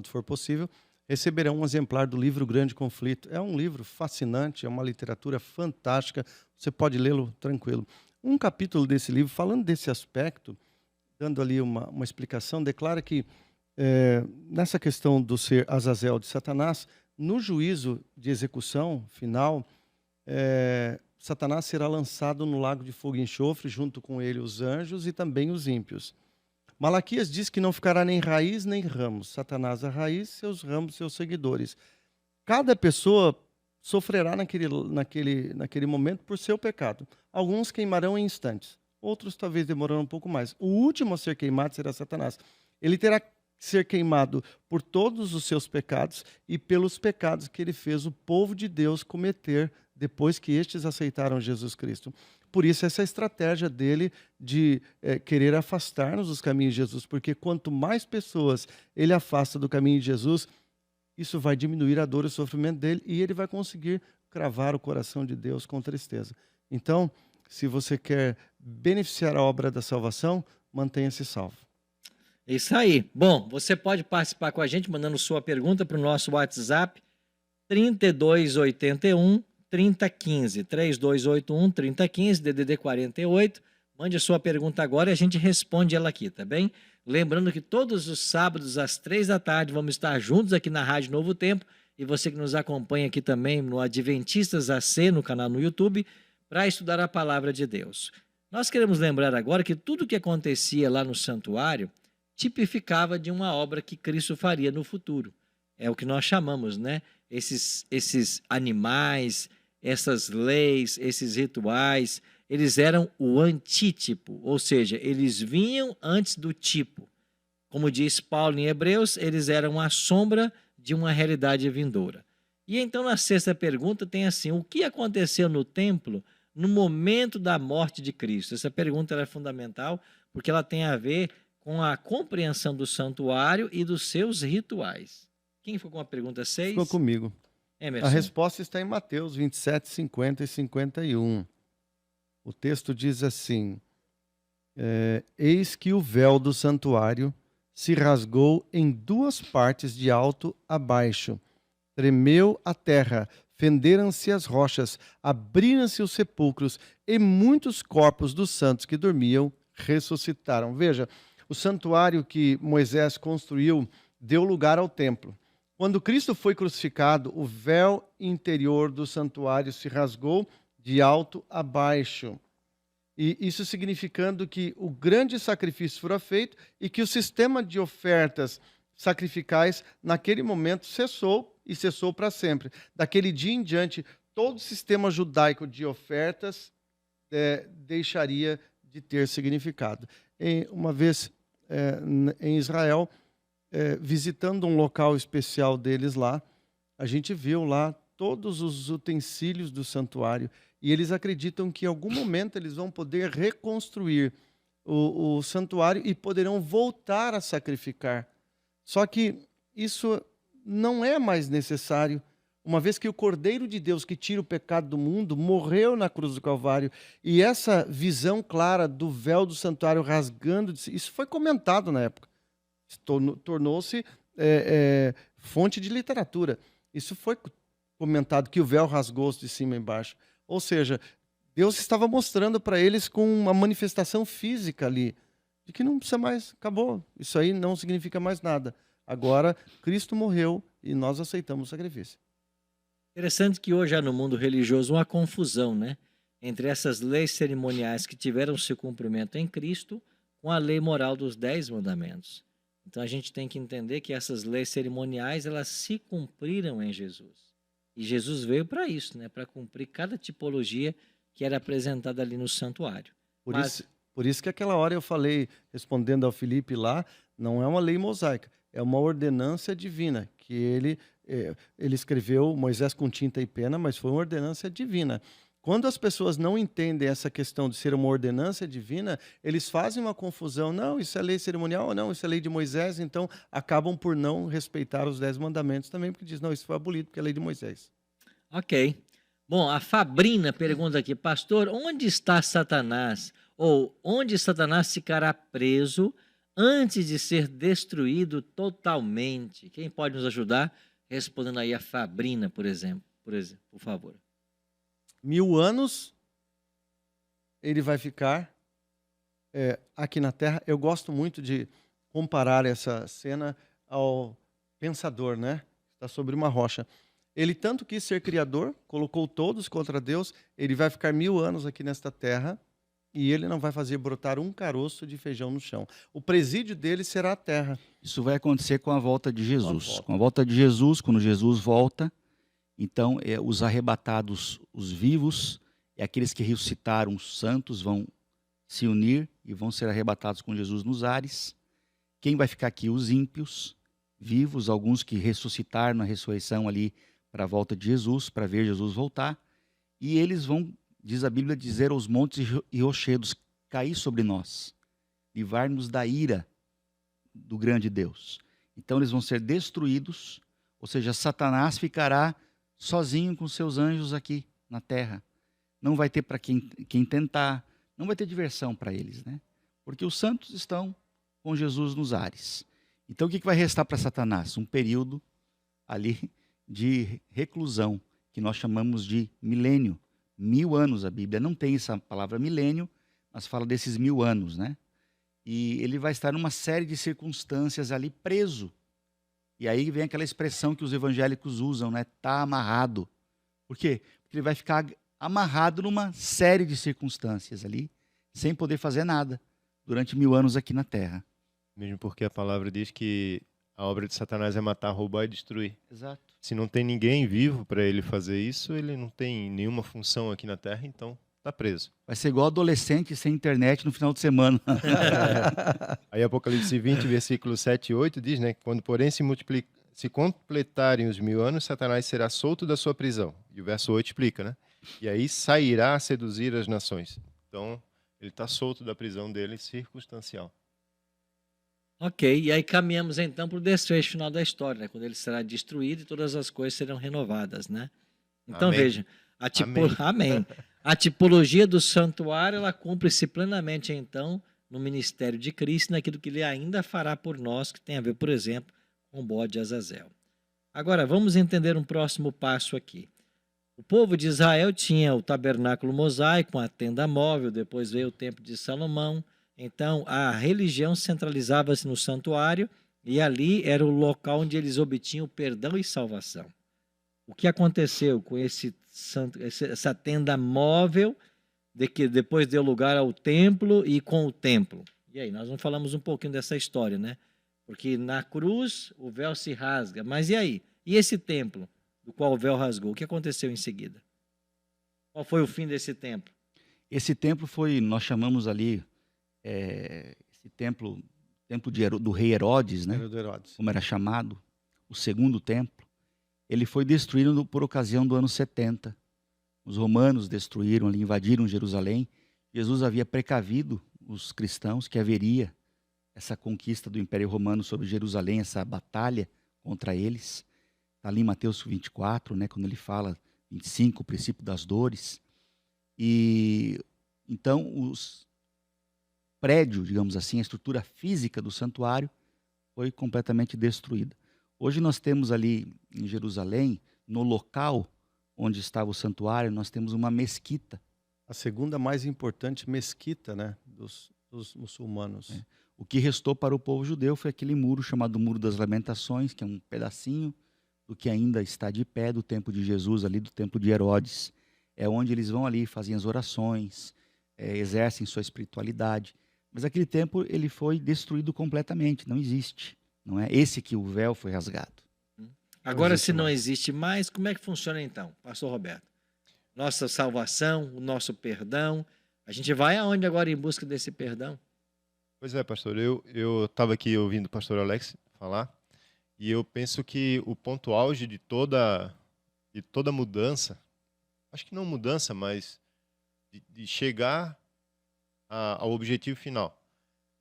for possível, receberão um exemplar do livro Grande Conflito. É um livro fascinante, é uma literatura fantástica, você pode lê-lo tranquilo. Um capítulo desse livro, falando desse aspecto, dando ali uma explicação, declara que nessa questão do ser Azazel de Satanás, no juízo de execução final, Satanás será lançado no lago de fogo e enxofre, junto com ele os anjos e também os ímpios. Malaquias diz que não ficará nem raiz nem ramos. Satanás a raiz, seus ramos, seus seguidores. Cada pessoa sofrerá naquele momento por seu pecado. Alguns queimarão em instantes, outros talvez demorarão um pouco mais. O último a ser queimado será Satanás. Ele terá que ser queimado por todos os seus pecados e pelos pecados que ele fez o povo de Deus cometer depois que estes aceitaram Jesus Cristo. Por isso, essa estratégia dele de querer afastar-nos dos caminhos de Jesus, porque quanto mais pessoas ele afasta do caminho de Jesus, isso vai diminuir a dor e o sofrimento dele e ele vai conseguir cravar o coração de Deus com tristeza. Então, se você quer beneficiar a obra da salvação, mantenha-se salvo. Isso aí. Bom, você pode participar com a gente mandando sua pergunta para o nosso WhatsApp 3281 3015, 3281 3015, DDD 48. Mande a sua pergunta agora e a gente responde ela aqui, tá bem? Lembrando que todos os sábados às 3 da tarde vamos estar juntos aqui na Rádio Novo Tempo, e você que nos acompanha aqui também no Adventistas AC, no canal no YouTube, para estudar a palavra de Deus. Nós queremos lembrar agora que tudo o que acontecia lá no santuário tipificava de uma obra que Cristo faria no futuro. É o que nós chamamos, né? Esses animais, essas leis, esses rituais, eles eram o antítipo, ou seja, eles vinham antes do tipo. Como diz Paulo em Hebreus, eles eram a sombra de uma realidade vindoura. E então na sexta pergunta tem assim: o que aconteceu no templo no momento da morte de Cristo? Essa pergunta é fundamental porque ela tem a ver com a compreensão do santuário e dos seus rituais. Quem ficou com a pergunta 6? Ficou comigo. Emerson. A resposta está em Mateus 27, 50 e 51. O texto diz assim: eis que o véu do santuário se rasgou em duas partes de alto a baixo. Tremeu a terra, fenderam-se as rochas, abriram-se os sepulcros, e muitos corpos dos santos que dormiam ressuscitaram. Veja, o santuário que Moisés construiu deu lugar ao templo. Quando Cristo foi crucificado, o véu interior do santuário se rasgou de alto a baixo. E isso significando que o grande sacrifício fora feito e que o sistema de ofertas sacrificais, naquele momento, cessou e cessou para sempre. Daquele dia em diante, todo o sistema judaico de ofertas deixaria de ter significado. Uma vez em Israel, visitando um local especial deles lá, a gente viu lá todos os utensílios do santuário e eles acreditam que em algum momento eles vão poder reconstruir o santuário e poderão voltar a sacrificar. Só que isso não é mais necessário, uma vez que o Cordeiro de Deus que tira o pecado do mundo morreu na cruz do Calvário, e essa visão clara do véu do santuário rasgando, isso foi comentado na época. Tornou-se fonte de literatura. Isso foi comentado, que o véu rasgou-se de cima e embaixo. Ou seja, Deus estava mostrando para eles com uma manifestação física ali, de que não precisa mais, acabou. Isso aí não significa mais nada. Agora, Cristo morreu e nós aceitamos o sacrifício. Interessante que hoje há no mundo religioso uma confusão, né? Entre essas leis cerimoniais que tiveram seu cumprimento em Cristo com a lei moral dos 10 mandamentos. Então a gente tem que entender que essas leis cerimoniais, elas se cumpriram em Jesus. E Jesus veio para isso, né? Para cumprir cada tipologia que era apresentada ali no santuário. Por isso que aquela hora eu falei, respondendo ao Felipe lá, Não é uma lei mosaica, é uma ordenância divina que ele escreveu, Moisés com tinta e pena, mas foi uma ordenância divina. Quando as pessoas não entendem essa questão de ser uma ordenância divina, eles fazem uma confusão. Não, isso é lei cerimonial, ou não, isso é lei de Moisés, então acabam por não respeitar os 10 mandamentos também, porque diz, não, isso foi abolido porque é lei de Moisés. Ok. Bom, a Fabrina pergunta aqui, pastor, onde está Satanás? Ou onde Satanás ficará preso antes de ser destruído totalmente? Quem pode nos ajudar? Respondendo aí a Fabrina, por exemplo, por favor. 1000 anos ele vai ficar aqui na Terra. Eu gosto muito de comparar essa cena ao pensador, né? Está sobre uma rocha. Ele tanto quis ser criador, colocou todos contra Deus, ele vai ficar 1000 anos aqui nesta terra e ele não vai fazer brotar um caroço de feijão no chão. O presídio dele será a terra. Isso vai acontecer com a volta de Jesus. Com a volta de Jesus, quando Jesus volta, então os arrebatados, os vivos, aqueles que ressuscitaram, os santos, vão se unir e vão ser arrebatados com Jesus nos ares. Quem vai ficar aqui? Os ímpios, vivos, alguns que ressuscitaram na ressurreição ali para a volta de Jesus, para ver Jesus voltar. E eles vão, diz a Bíblia, dizer aos montes e rochedos, cair sobre nós, livrar-nos da ira do grande Deus. Então eles vão ser destruídos, ou seja, Satanás ficará sozinho com seus anjos aqui na terra. Não vai ter para quem tentar, não vai ter diversão para eles, né? Porque os santos estão com Jesus nos ares. Então o que vai restar para Satanás? Um período ali de reclusão, que nós chamamos de milênio. 1000 anos, a Bíblia não tem essa palavra milênio, mas fala desses 1000 anos, né? E ele vai estar numa série de circunstâncias ali preso. E aí vem aquela expressão que os evangélicos usam, né? Tá amarrado. Por quê? Porque ele vai ficar amarrado numa série de circunstâncias ali, sem poder fazer nada, durante 1000 anos aqui na Terra. Mesmo porque a palavra diz que a obra de Satanás é matar, roubar e destruir. Exato. Se não tem ninguém vivo para ele fazer isso, ele não tem nenhuma função aqui na Terra, então está preso. Vai ser igual adolescente sem internet no final de semana. Aí Apocalipse 20, versículo 7 e 8 diz, né, que quando porém se completarem os 1000 anos, Satanás será solto da sua prisão. E o verso 8 explica, né? E aí sairá a seduzir as nações. Então, ele está solto da prisão dele, circunstancial. Ok, e aí caminhamos então para o desfecho final da história, né? Quando ele será destruído e todas as coisas serão renovadas, né? Então Amém. veja, Amém. A tipologia do santuário, ela cumpre-se plenamente então no ministério de Cristo, naquilo que ele ainda fará por nós, que tem a ver, por exemplo, com o bode Azazel. Agora, vamos entender um próximo passo aqui. O povo de Israel tinha o tabernáculo mosaico, a tenda móvel, depois veio o templo de Salomão. Então, a religião centralizava-se no santuário e ali era o local onde eles obtinham perdão e salvação. O que aconteceu com essa tenda móvel, de que depois deu lugar ao templo e com o templo? E aí, nós não falamos um pouquinho dessa história, né? Porque na cruz o véu se rasga. Mas e aí? E esse templo do qual o véu rasgou? O que aconteceu em seguida? Qual foi o fim desse templo? Esse templo foi, nós chamamos ali, esse templo do rei Herodes, né? Do Herodes. Como era chamado, o segundo templo. Ele foi destruído por ocasião do ano 70. Os romanos destruíram ali, invadiram Jerusalém. Jesus havia precavido os cristãos que haveria essa conquista do Império Romano sobre Jerusalém, essa batalha contra eles. Está ali em Mateus 24, né, quando ele fala, 25, o princípio das dores. E então os prédios, digamos assim, a estrutura física do santuário foi completamente destruída. Hoje nós temos ali em Jerusalém, no local onde estava o santuário, nós temos uma mesquita. A segunda mais importante mesquita, né, dos muçulmanos. O que restou para o povo judeu foi aquele muro chamado Muro das Lamentações, que é um pedacinho do que ainda está de pé do templo de Jesus, ali do templo de Herodes. É onde eles vão ali, fazem as orações, exercem sua espiritualidade. Mas aquele templo ele foi destruído completamente, não existe. Não é esse que o véu foi rasgado. Agora, se não existe mais, como é que funciona então, pastor Roberto? Nossa salvação, o nosso perdão. A gente vai aonde agora em busca desse perdão? Pois é, pastor, eu estava aqui ouvindo o pastor Alex falar, e eu penso que o ponto auge de toda mudança, acho que não mudança, mas de chegar ao objetivo final,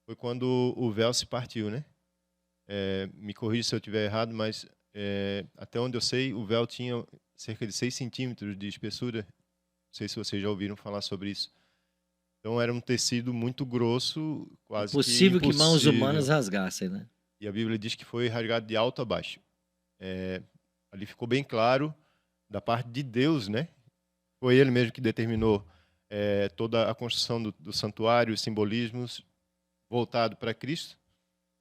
foi quando o véu se partiu, né? Me corrija se eu estiver errado, mas até onde eu sei, o véu tinha cerca de 6 centímetros de espessura. Não sei se vocês já ouviram falar sobre isso. Então era um tecido muito grosso, quase Possível que mãos impossível. humanas rasgassem, né? E a Bíblia diz que foi rasgado de alto a baixo. Ali ficou bem claro da parte de Deus, né? Foi Ele mesmo que determinou toda a construção do santuário, os simbolismos voltado para Cristo.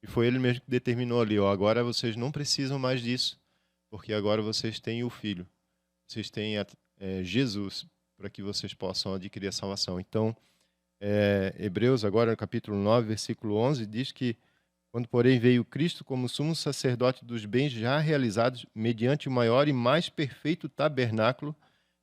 E foi Ele mesmo que determinou ali, agora vocês não precisam mais disso, porque agora vocês têm o Filho. Vocês têm Jesus, para que vocês possam adquirir a salvação. Então, Hebreus, agora no capítulo 9, versículo 11, diz que quando, porém, veio Cristo como sumo sacerdote dos bens já realizados, mediante o maior e mais perfeito tabernáculo,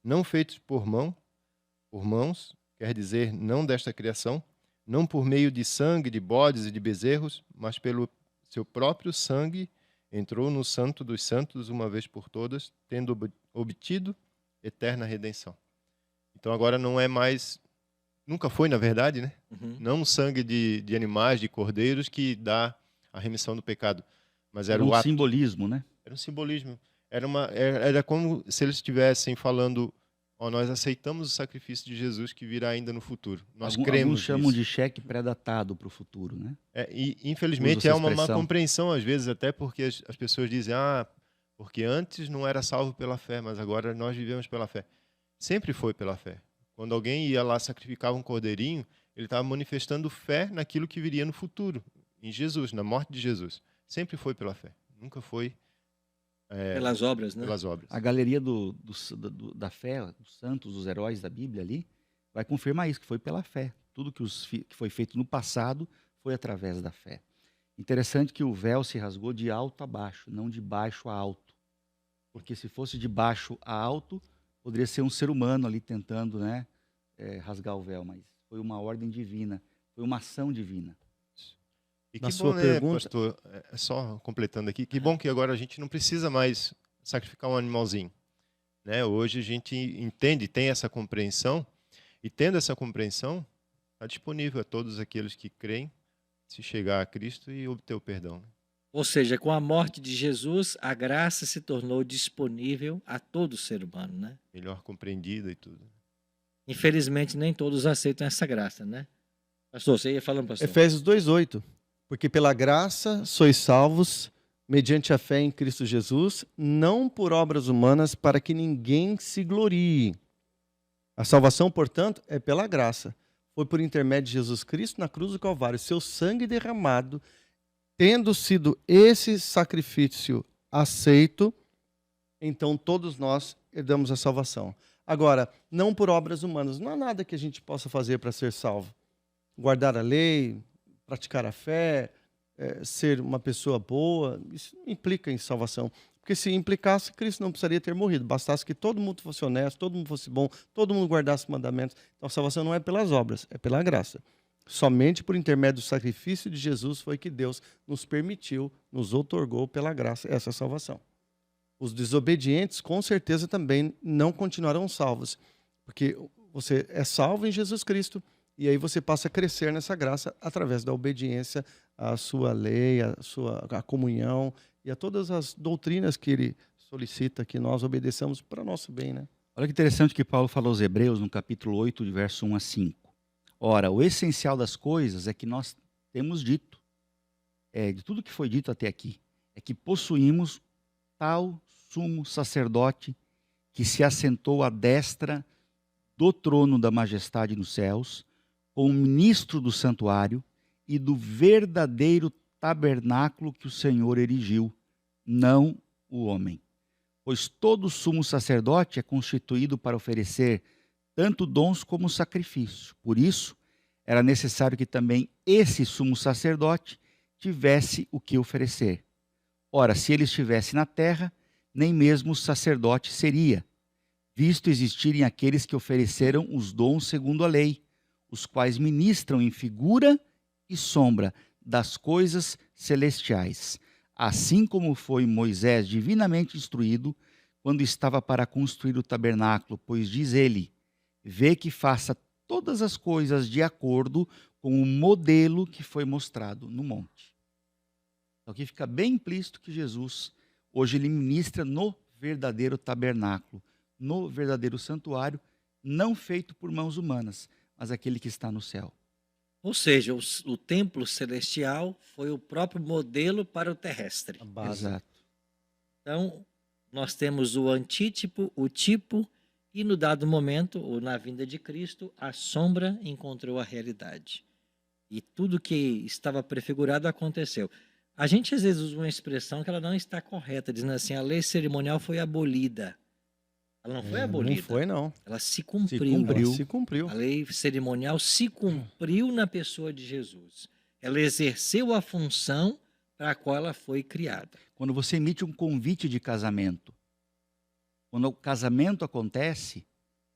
não feitos por mãos, quer dizer, não desta criação, não por meio de sangue de bodes e de bezerros, mas pelo seu próprio sangue, entrou no Santo dos Santos uma vez por todas, tendo obtido eterna redenção. Então agora não é mais, nunca foi na verdade, né? Uhum. Não o sangue de animais, de cordeiros que dá a remissão do pecado, mas era o ato. Simbolismo, né? Era um simbolismo. Era como se eles estivessem falando, nós aceitamos o sacrifício de Jesus que virá ainda no futuro. Nós cremos Alguns chamam nisso. de cheque pré-datado para o futuro, né? E infelizmente Usa é essa uma má expressão. compreensão às vezes, até porque as pessoas dizem, porque antes não era salvo pela fé, mas agora nós vivemos pela fé. Sempre foi pela fé. Quando alguém ia lá sacrificar um cordeirinho, ele estava manifestando fé naquilo que viria no futuro, em Jesus, na morte de Jesus. Sempre foi pela fé. Nunca foi Pelas obras, né? pelas obras. A galeria da fé, dos santos, dos heróis da Bíblia ali, vai confirmar isso, que foi pela fé. Tudo que foi feito no passado foi através da fé. Interessante que o véu se rasgou de alto a baixo, não de baixo a alto. Porque se fosse de baixo a alto, poderia ser um ser humano ali tentando, né, rasgar o véu, mas foi uma ordem divina, foi uma ação divina. E Na que sua bom, né, pergunta- pastor, só completando aqui, que bom que agora a gente não precisa mais sacrificar um animalzinho. Né? Hoje a gente entende, tem essa compreensão, e tendo essa compreensão, está disponível a todos aqueles que creem se chegar a Cristo e obter o perdão. Né? Ou seja, com a morte de Jesus, a graça se tornou disponível a todo ser humano, né? Melhor compreendida e tudo. Infelizmente, nem todos aceitam essa graça, né? Pastor, você ia falando, pastor? Efésios 2:8. Porque pela graça sois salvos, mediante a fé em Cristo Jesus, não por obras humanas, para que ninguém se glorie. A salvação, portanto, é pela graça. Foi por intermédio de Jesus Cristo na cruz do Calvário, seu sangue derramado, tendo sido esse sacrifício aceito, então todos nós herdamos a salvação. Agora, não por obras humanas. Não há nada que a gente possa fazer para ser salvo. Guardar a lei, praticar a fé, ser uma pessoa boa, isso não implica em salvação. Porque se implicasse, Cristo não precisaria ter morrido. Bastasse que todo mundo fosse honesto, todo mundo fosse bom, todo mundo guardasse os mandamentos. Então a salvação não é pelas obras, é pela graça. Somente por intermédio do sacrifício de Jesus foi que Deus nos permitiu, nos outorgou pela graça essa salvação. Os desobedientes, com certeza, também não continuarão salvos. Porque você é salvo em Jesus Cristo, e aí você passa a crescer nessa graça através da obediência à sua lei, à comunhão e a todas as doutrinas que ele solicita que nós obedeçamos para nosso bem, né? Olha que interessante que Paulo falou aos Hebreus no capítulo 8, de verso 1 a 5. Ora, o essencial das coisas é que nós temos dito, de tudo que foi dito até aqui, é que possuímos tal sumo sacerdote que se assentou à destra do trono da majestade nos céus, como ministro do santuário e do verdadeiro tabernáculo que o Senhor erigiu, não o homem. Pois todo sumo sacerdote é constituído para oferecer tanto dons como sacrifício. Por isso, era necessário que também esse sumo sacerdote tivesse o que oferecer. Ora, se ele estivesse na terra, nem mesmo sacerdote seria, visto existirem aqueles que ofereceram os dons segundo a lei, os quais ministram em figura e sombra das coisas celestiais, assim como foi Moisés divinamente instruído quando estava para construir o tabernáculo, pois diz ele: vê que faça todas as coisas de acordo com o modelo que foi mostrado no monte. Então aqui fica bem implícito que Jesus, hoje, ele ministra no verdadeiro tabernáculo, no verdadeiro santuário, não feito por mãos humanas, mas aquele que está no céu. Ou seja, o templo celestial foi o próprio modelo para o terrestre. A base. Exato. Então, nós temos o antítipo, o tipo, e no dado momento, ou na vinda de Cristo, a sombra encontrou a realidade. E tudo que estava prefigurado aconteceu. A gente às vezes usa uma expressão que ela não está correta, dizendo assim, a lei cerimonial foi abolida. Ela não foi abolida. Não foi, não. Ela se cumpriu. cumpriu. Ela se cumpriu. A lei cerimonial se cumpriu na pessoa de Jesus. Ela exerceu a função para a qual ela foi criada. Quando você emite um convite de casamento, quando o casamento acontece,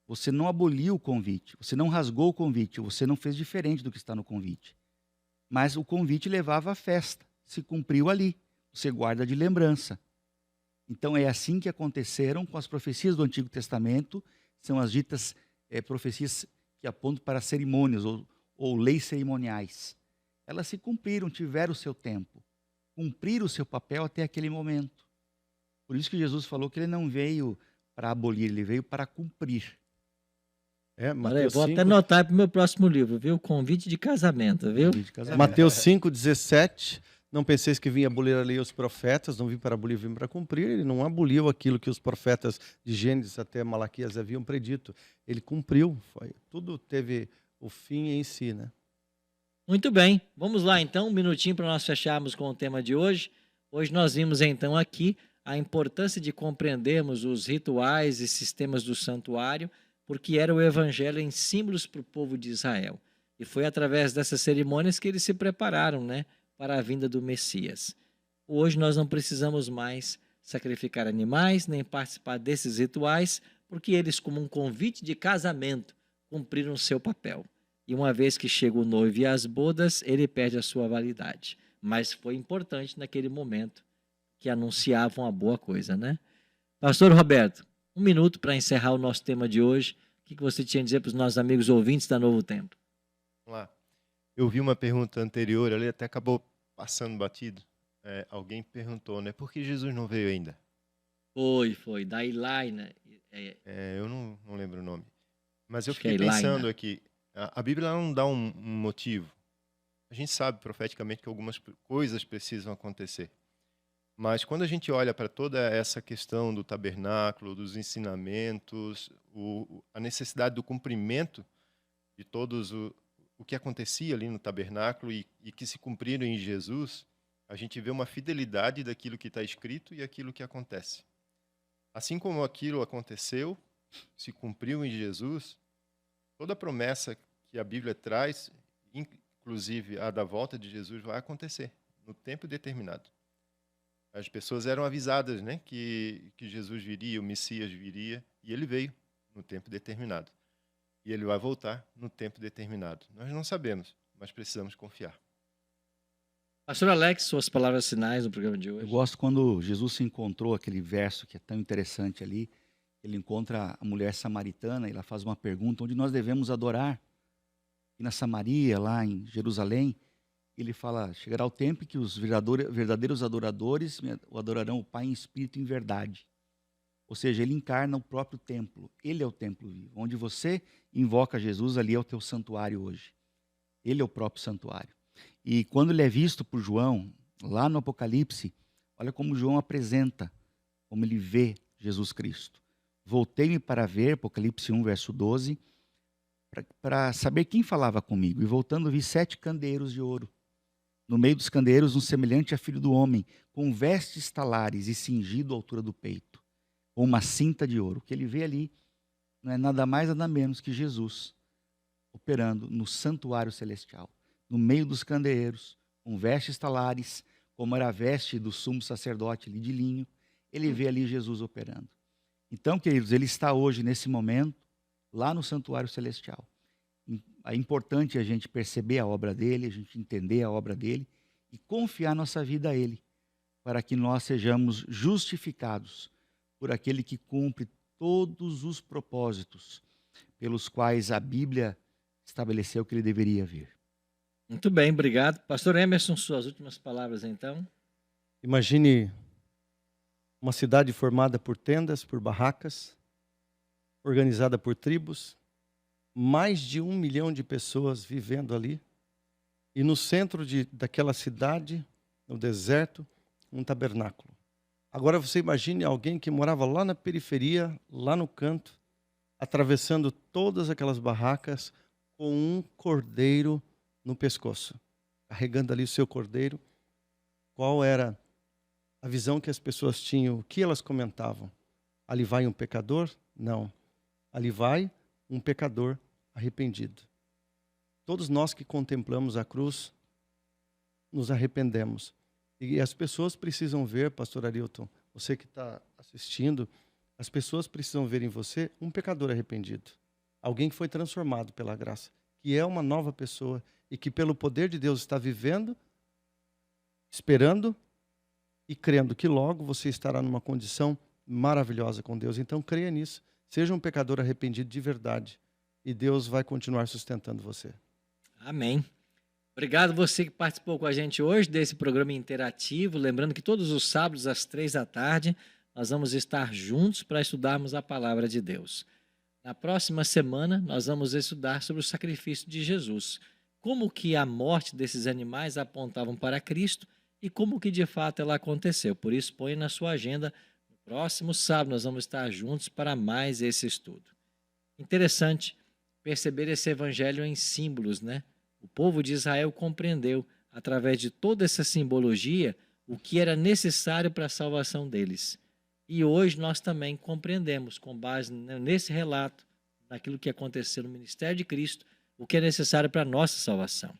você não aboliu o convite, você não rasgou o convite, você não fez diferente do que está no convite. Mas o convite levava à festa, se cumpriu ali, você guarda de lembrança. Então é assim que aconteceram com as profecias do Antigo Testamento, são as ditas profecias que apontam para cerimônias ou leis cerimoniais. Elas se cumpriram, tiveram o seu tempo, cumpriram o seu papel até aquele momento. Por isso que Jesus falou que ele não veio para abolir, ele veio para cumprir. Olha, eu Mateus vou 5, até anotar para o meu próximo livro, viu? Convite de casamento, viu? Convite de casamento. Mateus 5,17. Não penseis que vim abolir a lei e os profetas, não vim para abolir, vim para cumprir. Ele não aboliu aquilo que os profetas de Gênesis até Malaquias haviam predito. Ele cumpriu. Tudo teve o fim em si, né? Muito bem, vamos lá então, um minutinho para nós fecharmos com o tema de hoje. Hoje nós vimos então aqui a importância de compreendermos os rituais e sistemas do santuário, porque era o evangelho em símbolos para o povo de Israel. E foi através dessas cerimônias que eles se prepararam, né, para a vinda do Messias. Hoje nós não precisamos mais sacrificar animais, nem participar desses rituais, porque eles, como um convite de casamento, cumpriram o seu papel. E uma vez que chega o noivo e as bodas, ele perde a sua validade. Mas foi importante naquele momento que anunciavam a boa coisa, né? Pastor Roberto, um minuto para encerrar o nosso tema de hoje. O que você tinha a dizer para os nossos amigos ouvintes da Novo Tempo? Vamos lá. Eu vi uma pergunta anterior, ali até acabou passando batido. Alguém perguntou, né? Por que Jesus não veio ainda? Foi. Da Ilaina. Eu não lembro o nome. Mas eu Acho que é fiquei pensando Ilaina. aqui. A Bíblia não dá um motivo. A gente sabe profeticamente que algumas coisas precisam acontecer. Mas quando a gente olha para toda essa questão do tabernáculo, dos ensinamentos, a necessidade do cumprimento de todos o que acontecia ali no tabernáculo e que se cumpriram em Jesus, a gente vê uma fidelidade daquilo que está escrito e aquilo que acontece. Assim como aquilo aconteceu, se cumpriu em Jesus, toda a promessa que a Bíblia traz, inclusive a da volta de Jesus, vai acontecer no tempo determinado. As pessoas eram avisadas, né, que Jesus viria, o Messias viria, e ele veio no tempo determinado. E ele vai voltar no tempo determinado. Nós não sabemos, mas precisamos confiar. Pastor Alex, suas palavras finais no programa de Eu hoje. gosto quando Jesus se encontrou, aquele verso que é tão interessante ali, ele encontra a mulher samaritana e ela faz uma pergunta, onde nós devemos adorar? E na Samaria, lá em Jerusalém, ele fala, chegará o tempo em que os verdadeiros adoradores o adorarão o Pai em espírito e em verdade. Ou seja, ele encarna o próprio templo, ele é o templo vivo. Onde você invoca Jesus, ali é o teu santuário hoje. Ele é o próprio santuário. E quando ele é visto por João, lá no Apocalipse, olha como João apresenta, como ele vê Jesus Cristo. Voltei-me para ver, Apocalipse 1, verso 12, para saber quem falava comigo. E voltando, vi 7 candeeiros de ouro. No meio dos candeeiros, um semelhante a filho do homem, com vestes talares e cingido à altura do peito, com uma cinta de ouro. O que ele vê ali não é nada mais, nada menos que Jesus operando no santuário celestial, no meio dos candeeiros, com vestes talares, como era a veste do sumo sacerdote ali de linho. Ele vê ali Jesus operando. Então, queridos, ele está hoje, nesse momento, lá no santuário celestial. é importante a gente perceber a obra dele, a gente entender a obra dele e confiar nossa vida a ele, para que nós sejamos justificados por aquele que cumpre todos os propósitos pelos quais a Bíblia estabeleceu que ele deveria vir. Muito bem, obrigado. Pastor Emerson, suas últimas palavras então. Imagine uma cidade formada por tendas, por barracas, organizada por tribos, mais de 1 milhão de pessoas vivendo ali. E no centro daquela cidade, no deserto, um tabernáculo. Agora você imagine alguém que morava lá na periferia, lá no canto, atravessando todas aquelas barracas com um cordeiro no pescoço, carregando ali o seu cordeiro. Qual era a visão que as pessoas tinham? O que elas comentavam? Ali vai um pecador? Não. Ali vai um pecador arrependido. Todos nós que contemplamos a cruz, nos arrependemos. E as pessoas precisam ver, pastor Arilton, você que está assistindo, as pessoas precisam ver em você um pecador arrependido. Alguém que foi transformado pela graça, que é uma nova pessoa e que pelo poder de Deus está vivendo, esperando e crendo que logo você estará numa condição maravilhosa com Deus. Então creia nisso, seja um pecador arrependido de verdade e Deus vai continuar sustentando você. Amém. Obrigado você que participou com a gente hoje desse programa interativo. Lembrando que todos os sábados às 15h nós vamos estar juntos para estudarmos a palavra de Deus. Na próxima semana nós vamos estudar sobre o sacrifício de Jesus. Como que a morte desses animais apontavam para Cristo e como que de fato ela aconteceu. Por isso, põe na sua agenda. No próximo sábado nós vamos estar juntos para mais esse estudo. Interessante perceber esse evangelho em símbolos, né? O povo de Israel compreendeu, através de toda essa simbologia, o que era necessário para a salvação deles. E hoje nós também compreendemos, com base nesse relato, naquilo que aconteceu no ministério de Cristo, o que é necessário para a nossa salvação.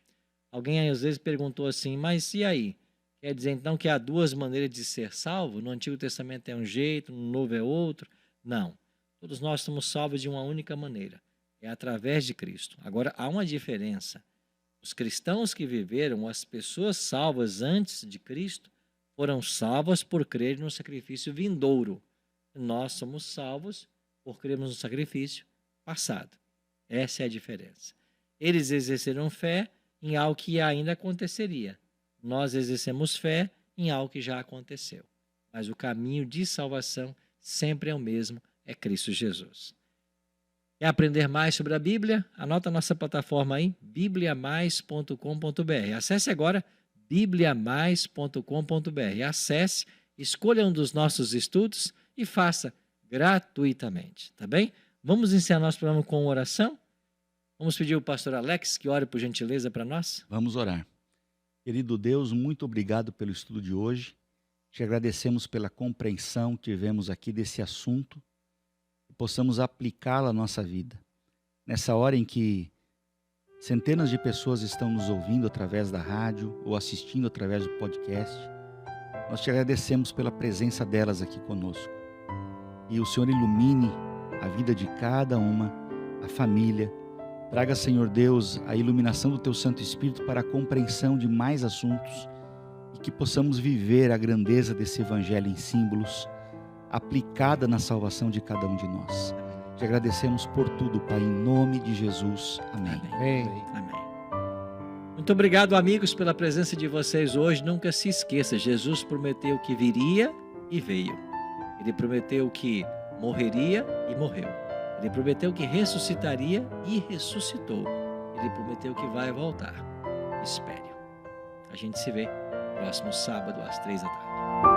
Alguém às vezes perguntou assim, mas e aí? Quer dizer então que há duas maneiras de ser salvo? No Antigo Testamento é um jeito, no Novo é outro? Não. Todos nós somos salvos de uma única maneira. É através de Cristo. Agora, há uma diferença. Os cristãos que viveram, as pessoas salvas antes de Cristo, foram salvas por crer no sacrifício vindouro. Nós somos salvos por crermos no sacrifício passado. Essa é a diferença. Eles exerceram fé em algo que ainda aconteceria. Nós exercemos fé em algo que já aconteceu. Mas o caminho de salvação sempre é o mesmo, é Cristo Jesus. Quer aprender mais sobre a Bíblia? Anota a nossa plataforma aí, bibliamais.com.br. Acesse agora bibliamais.com.br. Acesse, escolha um dos nossos estudos e faça gratuitamente, tá bem? Vamos encerrar nosso programa com uma oração? Vamos pedir ao pastor Alex que ore por gentileza para nós? Vamos orar. Querido Deus, muito obrigado pelo estudo de hoje. Te agradecemos pela compreensão que tivemos aqui desse assunto e possamos aplicá-la à nossa vida. Nessa hora em que centenas de pessoas estão nos ouvindo através da rádio ou assistindo através do podcast, nós te agradecemos pela presença delas aqui conosco. E o Senhor ilumine a vida de cada uma, a família. Traga, Senhor Deus, a iluminação do Teu Santo Espírito para a compreensão de mais assuntos e que possamos viver a grandeza desse Evangelho em símbolos, aplicada na salvação de cada um de nós. Te agradecemos por tudo, Pai, em nome de Jesus. Amém. Amém. Amém. Muito obrigado, amigos, pela presença de vocês hoje. Nunca se esqueça, Jesus prometeu que viria e veio. Ele prometeu que morreria e morreu. Ele prometeu que ressuscitaria e ressuscitou. Ele prometeu que vai voltar. Espere. A gente se vê próximo sábado às 15h.